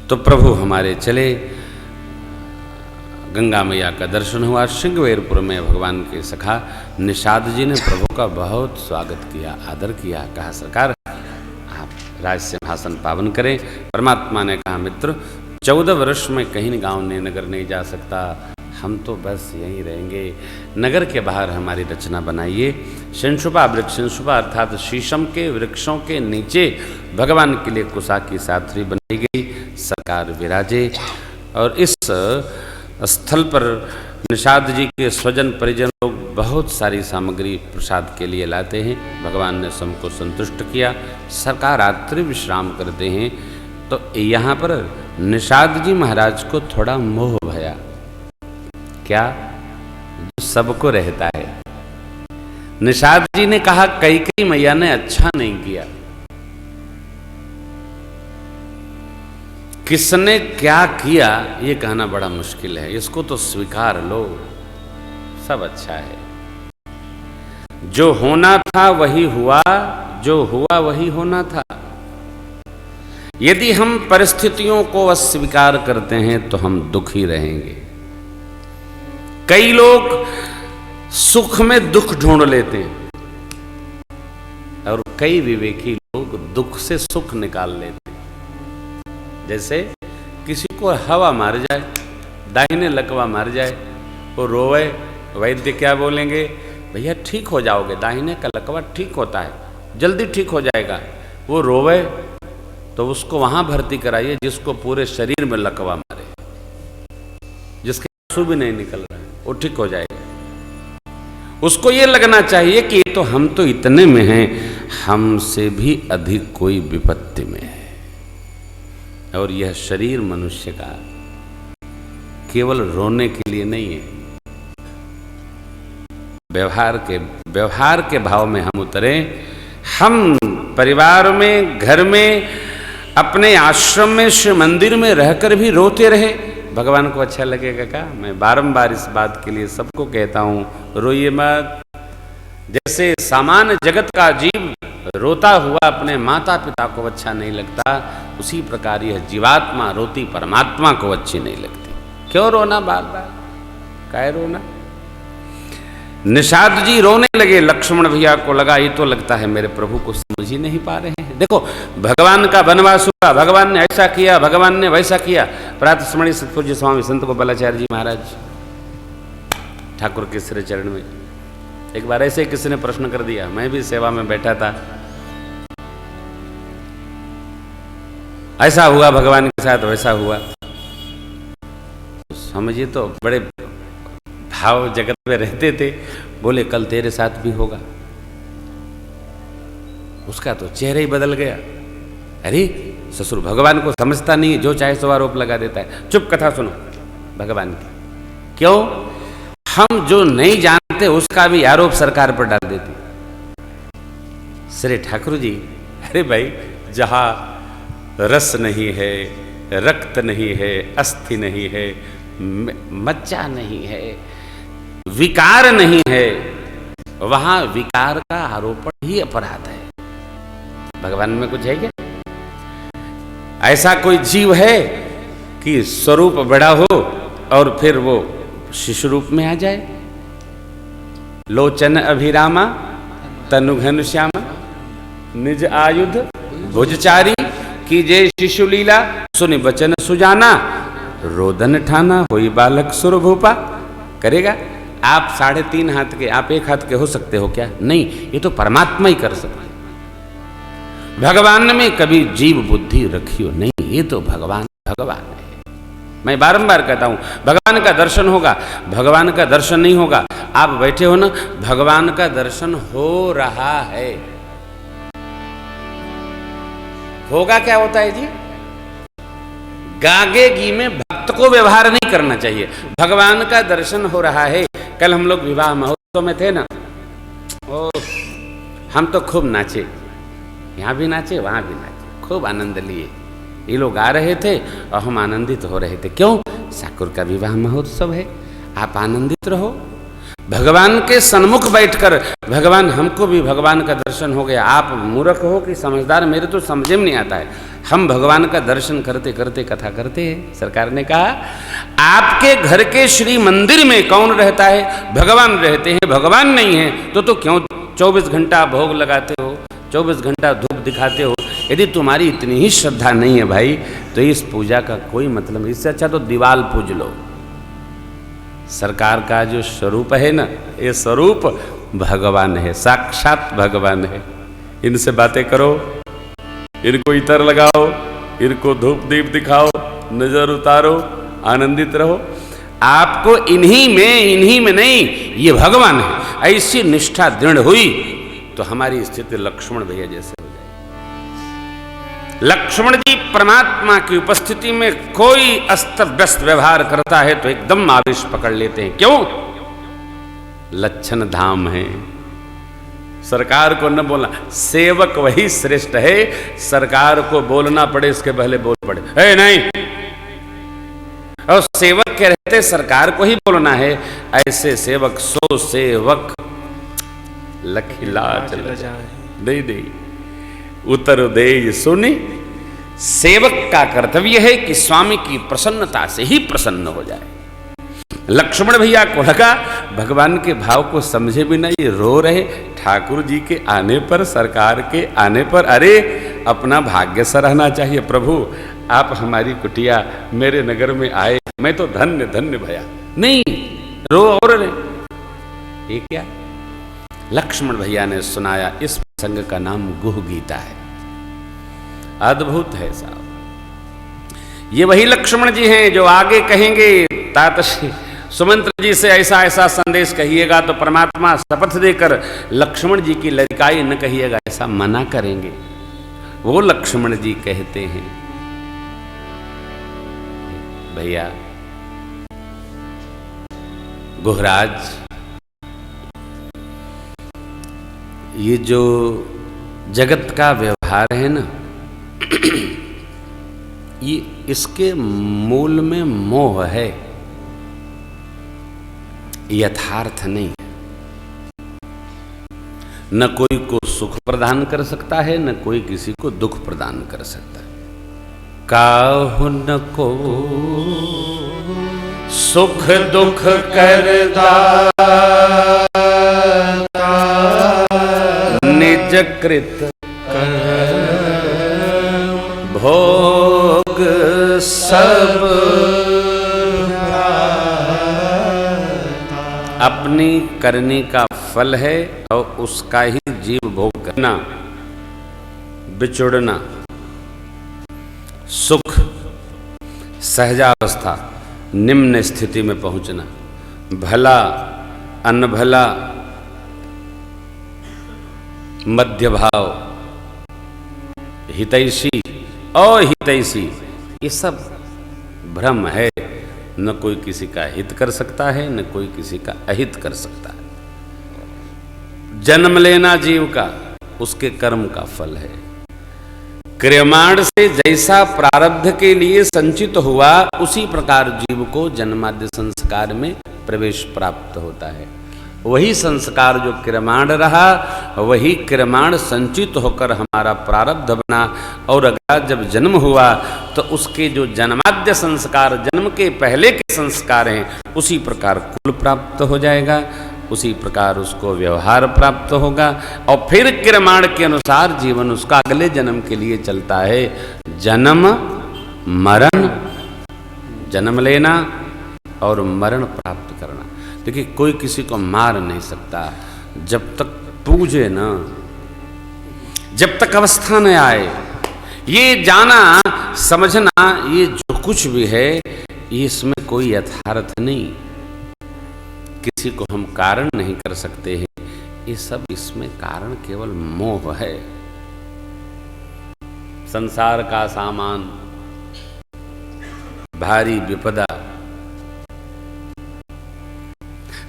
तो प्रभु हमारे चले, गंगा मैया का दर्शन हुआ। श्रृंगवेरपुर में भगवान के सखा निषाद जी ने प्रभु का बहुत स्वागत किया, आदर किया। कहा सरकार आप राज सिंहासन पावन करें। परमात्मा ने कहा मित्र 14 वर्ष में कहीं गांव ने नगर नहीं जा सकता, हम तो बस यहीं रहेंगे। नगर के बाहर हमारी रचना बनाइए। शंशुपा वृक्ष, शंशुपा अर्थात शीशम के वृक्षों के नीचे भगवान के लिए कुसा की साथरी बनाई गई, सरकार विराजे। और इस स्थल पर निषाद जी के स्वजन परिजन लोग बहुत सारी सामग्री प्रसाद के लिए लाते हैं। भगवान ने सबको संतुष्ट किया, सरकार रात्रि विश्राम करते हैं। तो यहाँ पर निषाद जी महाराज को थोड़ा मोह भया, क्या जो सबको रहता है। निषाद जी ने कहा कैकेयी मैया ने अच्छा नहीं किया। किसने क्या किया ये कहना बड़ा मुश्किल है, इसको तो स्वीकार लो, सब अच्छा है। जो होना था वही हुआ, जो हुआ वही होना था। यदि हम परिस्थितियों को अस्वीकार करते हैं तो हम दुखी रहेंगे। कई लोग सुख में दुख ढूंढ लेते हैं और कई विवेकी लोग दुख से सुख निकाल लेते हैं। जैसे किसी को हवा मार जाए, दाहिने लकवा मार जाए, वो रोवे, वैद्य क्या बोलेंगे, भैया ठीक हो जाओगे, दाहिने का लकवा ठीक होता है, जल्दी ठीक हो जाएगा। वो रोवे तो उसको वहां भर्ती कराइए जिसको पूरे शरीर में लकवा मारे, जिसके आंसू भी नहीं निकल रहा है, वो ठीक हो जाएगा। उसको ये लगना चाहिए कि तो हम तो इतने में हैं, हमसे भी अधिक कोई विपत्ति में है। और यह शरीर मनुष्य का केवल रोने के लिए नहीं है। व्यवहार के भाव में हम उतरें। हम परिवार में, घर में, अपने आश्रम में, शिव मंदिर में रहकर भी रोते रहे, भगवान को अच्छा लगेगा क्या? मैं बारंबार इस बात के लिए सबको कहता हूं, रोइए मत। जैसे सामान्य जगत का जीव रोता हुआ अपने माता पिता को अच्छा नहीं लगता, उसी प्रकार यह जीवात्मा रोती परमात्मा को अच्छी नहीं लगती। क्यों रोना बार बार, काहे रोना? निषाद जी रोने लगे। लक्ष्मण भैया को लगा ये तो लगता है मेरे प्रभु को समझ ही नहीं पा रहे हैं। देखो भगवान का वनवास हुआ, भगवान ने ऐसा किया, भगवान ने वैसा किया। प्रातस्मरणीय सतपूज्य स्वामी संत गोपालाचार्य जी महाराज ठाकुर के श्री चरण में एक बार ऐसे किसी ने प्रश्न कर दिया, मैं भी सेवा में बैठा था, ऐसा हुआ भगवान के साथ, वैसा हुआ। समझिए तो बड़े भाव जगत में रहते थे, बोले कल तेरे साथ भी होगा। उसका तो चेहरा ही बदल गया। अरे ससुर भगवान को समझता नहीं, जो चाहे सो आरोप लगा देता है। चुप, कथा सुनो भगवान की। क्यों? हम जो नहीं जानते उसका भी आरोप सरकार पर डाल देती। श्री ठाकुर जी, अरे भाई जहां रस नहीं है, रक्त नहीं है, अस्थि नहीं है, मज्जा नहीं है, विकार नहीं है, वहां विकार का आरोपण ही अपराध है। भगवान में कुछ है क्या? ऐसा कोई जीव है कि स्वरूप बड़ा हो और फिर वो शिशु रूप में आ जाए? लोचन अभिरामा तनु घनश्यामा निज आयुध भुजचारी की जय शिशु लीला सुनि बचन सुजाना रोदन ठाना होई बालक सुरभूपा। करेगा? आप 3.5 हाथ के, आप 1 हाथ के हो सकते हो क्या? नहीं, ये तो परमात्मा ही कर सकते। भगवान में कभी जीव बुद्धि रखियो नहीं, ये तो भगवान भगवान है। मैं बारंबार कहता हूं, भगवान का दर्शन होगा, भगवान का दर्शन नहीं होगा। आप बैठे हो ना, भगवान का दर्शन हो रहा है। होगा क्या होता है जी? गागेगी में भक्त को व्यवहार नहीं करना चाहिए। भगवान का दर्शन हो रहा है। कल हम लोग विवाह महोत्सव में थे ना, ओ हम तो खूब नाचे, यहाँ भी नाचे, वहां भी नाचे, खूब आनंद लिए। ये लोग आ रहे थे और हम आनंदित हो रहे थे। क्यों? ठाकुर का विवाह महोत्सव है, आप आनंदित रहो। भगवान के सन्मुख बैठकर भगवान हमको भी भगवान का दर्शन हो गया। आप मूर्ख हो कि समझदार, मेरे तो समझ में नहीं आता है। हम भगवान का दर्शन करते करते कथा करते हैं। सरकार ने कहा आपके घर के श्री मंदिर में कौन रहता है? भगवान रहते हैं। भगवान नहीं है तो क्यों 24 घंटा भोग लगाते हो, 24 घंटा धूप दिखाते हो? यदि तुम्हारी इतनी ही श्रद्धा नहीं है भाई, तो इस पूजा का कोई मतलब नहीं। इससे अच्छा तो दीवाल पूज लो। सरकार का जो स्वरूप है ना, ये स्वरूप भगवान है, साक्षात भगवान है। इनसे बातें करो, इनको इतर लगाओ, इनको धूप दीप दिखाओ, नजर उतारो, आनंदित रहो। आपको इन्हीं में नहीं, ये भगवान है। ऐसी निष्ठा दृढ़ हुई तो हमारी स्थिति लक्ष्मण भैया जैसे हो जाए। लक्ष्मण जी परमात्मा की उपस्थिति में कोई अस्त व्यस्त व्यवहार करता है तो एकदम आवेश पकड़ लेते हैं। क्यों? लक्षण धाम है। सरकार को न बोलना, सेवक वही श्रेष्ठ है। सरकार को बोलना पड़े इसके पहले बोल पड़े, है नहीं। और सेवक के रहते सरकार को ही बोलना है। ऐसे सेवक सो सेवक लखिला चल जाए दे उतर दे सुनी। सेवक का कर्तव्य है कि स्वामी की प्रसन्नता से ही प्रसन्न हो जाए। लक्ष्मण भैया को लगा भगवान के भाव को समझे भी नहीं, ये रो रहे। ठाकुर जी के आने पर, सरकार के आने पर, अरे अपना भाग्य सराहना चाहिए। प्रभु आप हमारी कुटिया मेरे नगर में आए, मैं तो धन्य धन्य भया। नहीं, रो और रे। ये क्या? लक्ष्मण भैया ने सुनाया। इस प्रसंग का नाम गुह गीता है। अद्भुत है साहब। ये वही लक्ष्मण जी हैं जो आगे कहेंगे तातश्री सुमंत्र जी से ऐसा ऐसा संदेश कहिएगा तो परमात्मा शपथ देकर लक्ष्मण जी की लड़काई न कहिएगा, ऐसा मना करेंगे। वो लक्ष्मण जी कहते हैं भैया गुहराज, ये जो जगत का व्यवहार है ना, ये इसके मूल में मोह है, यथार्थ नहीं। न कोई को सुख प्रदान कर सकता है, न कोई किसी को दुख प्रदान कर सकता है। काहु न को सुख दुख करदा निज कृत भोग सब अपनी करने का फल है और उसका ही जीव भोग करना। बिछुड़ना, सुख सहजावस्था, निम्न स्थिति में पहुंचना, भला अनभला, मध्य भाव, हितैषी अहितैषी, ये सब भ्रम है। न कोई किसी का हित कर सकता है, न कोई किसी का अहित कर सकता है। जन्म लेना जीव का उसके कर्म का फल है। क्रियमाण से जैसा प्रारब्ध के लिए संचित हुआ, उसी प्रकार जीव को जन्माद्य संस्कार में प्रवेश प्राप्त होता है। वही संस्कार जो क्रियमाण रहा, वही क्रियमाण संचित होकर हमारा प्रारब्ध बना। और अगर जब जन्म हुआ तो उसके जो जन्माद्य संस्कार, जन्म के पहले के संस्कार हैं, उसी प्रकार कुल प्राप्त हो जाएगा, उसी प्रकार उसको व्यवहार प्राप्त होगा। और फिर क्रियमाण के अनुसार जीवन उसका अगले जन्म के लिए चलता है। जन्म मरण, जन्म लेना और मरण प्राप्त करना। देखिए कोई किसी को मार नहीं सकता जब तक पूजे ना, जब तक अवस्था न आए। ये जाना समझना, ये जो कुछ भी है, इसमें कोई यथार्थ नहीं। किसी को हम कारण नहीं कर सकते हैं। ये सब इसमें कारण केवल मोह है। संसार का सामान, भारी विपदा,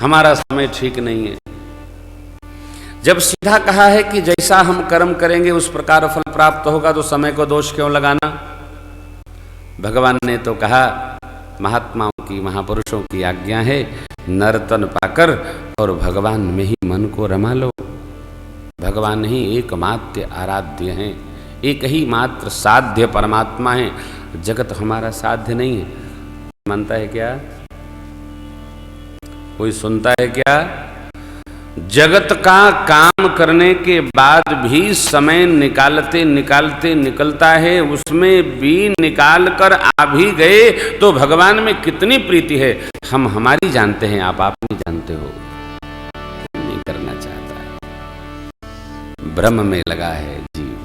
हमारा समय ठीक नहीं है। जब सीधा कहा है कि जैसा हम कर्म करेंगे उस प्रकार फल प्राप्त होगा, तो समय को दोष क्यों लगाना? भगवान ने तो कहा, महात्माओं की, महापुरुषों की आज्ञा है नर्तन पाकर और भगवान में ही मन को रमा लो। भगवान ही एकमात्र आराध्य हैं, एक ही मात्र साध्य परमात्मा है। जगत हमारा साध्य नहीं है। मानता है क्या? कोई सुनता है क्या? जगत का काम करने के बाद भी समय निकालते निकालते निकलता है, उसमें भी निकाल कर आ भी गए तो भगवान में कितनी प्रीति है हम हमारी जानते हैं, आप नहीं जानते हो। नहीं करना चाहता, भ्रम में लगा है जीव।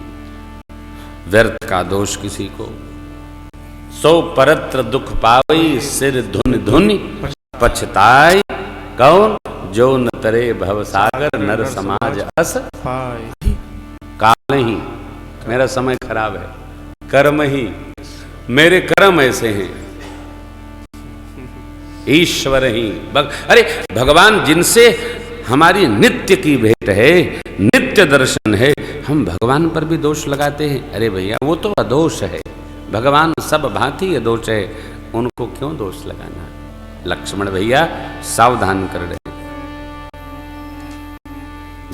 व्यर्थ का दोष किसी को, सो परत्र दुख पावई, सिर धुन धुन पछताई। कौन? जो न तरे भवसागर, नर समाज अस पाई। काल ही मेरा समय खराब है, कर्म ही मेरे कर्म ऐसे हैं, ईश्वर ही अरे भगवान जिनसे हमारी नित्य की भेंट है, नित्य दर्शन है, हम भगवान पर भी दोष लगाते हैं। अरे भैया वो तो अदोष है, भगवान सब भांति अदोष है, उनको क्यों दोष लगाना? लक्ष्मण भैया सावधान कर रहे।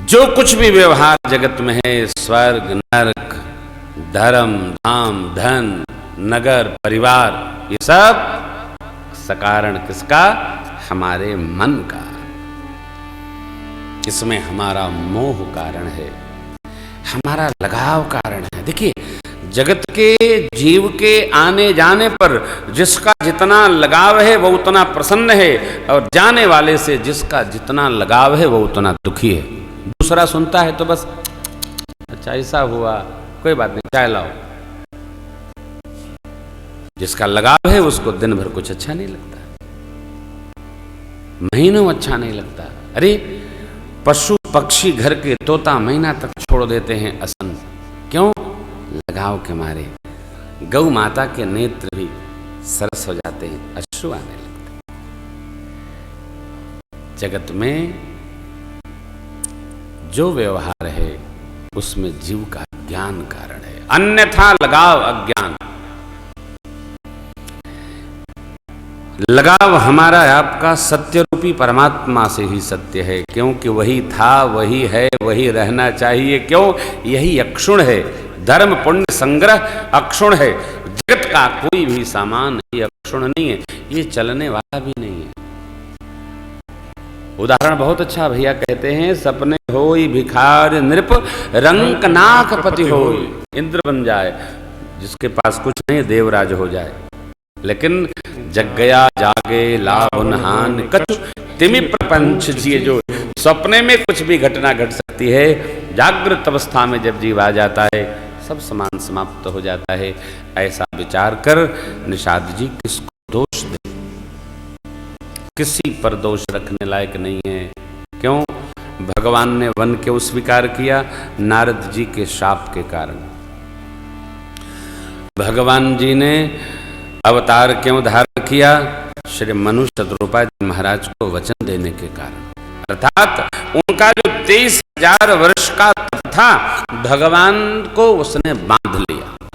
जो कुछ भी व्यवहार जगत में है, स्वर्ग नरक, धर्म धाम, धन नगर परिवार, ये सब सकारण किसका? हमारे मन का। इसमें हमारा मोह कारण है, हमारा लगाव कारण है। देखिए जगत के जीव के आने जाने पर जिसका जितना लगाव है वो उतना प्रसन्न है, और जाने वाले से जिसका जितना लगाव है वो उतना दुखी है। दूसरा सुनता है तो बस अच्छा ऐसा हुआ, कोई बात नहीं, चाय लाओ। जिसका लगाव है उसको दिन भर कुछ अच्छा नहीं लगता, महीनों अच्छा नहीं लगता। अरे पशु पक्षी घर के तोता महीना तक छोड़ देते हैं असन, क्यों? लगाव के मारे। गौ माता के नेत्र भी सरस हो जाते हैं, अश्रु आने लगते। जगत में जो व्यवहार है उसमें जीव का ज्ञान कारण है, अन्यथा लगाव अज्ञान। लगाव हमारा आपका सत्य रूपी परमात्मा से ही सत्य है, क्योंकि वही था, वही है, वही रहना चाहिए। क्यों? यही अक्षुण है। धर्म पुण्य संग्रह अक्षुण है। जगत का कोई भी सामान ये अक्षुण नहीं है, ये चलने वाला भी नहीं है। उदाहरण बहुत अच्छा भैया कहते हैं, सपने होई भिखार नृप, रंक नाक पति होई। इंद्र बन जाए, जिसके पास कुछ नहीं देवराज हो जाए, लेकिन जग गया जागे लाभ नहान कछु तिमि प्रपंच जिए। जो सपने में कुछ भी घटना घट सकती है, जागृत अवस्था में जब जीव आ जाता है सब समान समाप्त हो जाता है। ऐसा विचार कर निषाद जी किसको दोष दे? किसी पर दोष रखने लायक नहीं है। क्यों? भगवान ने वन क्यों स्वीकार किया? नारद जी के शाप के कारण। भगवान जी ने अवतार क्यों धारण किया? श्री मनुष्य द्रौपदी जी महाराज को वचन देने के कारण। अर्थात उनका जो 23,000 वर्ष का तप था, भगवान को उसने बांध लिया।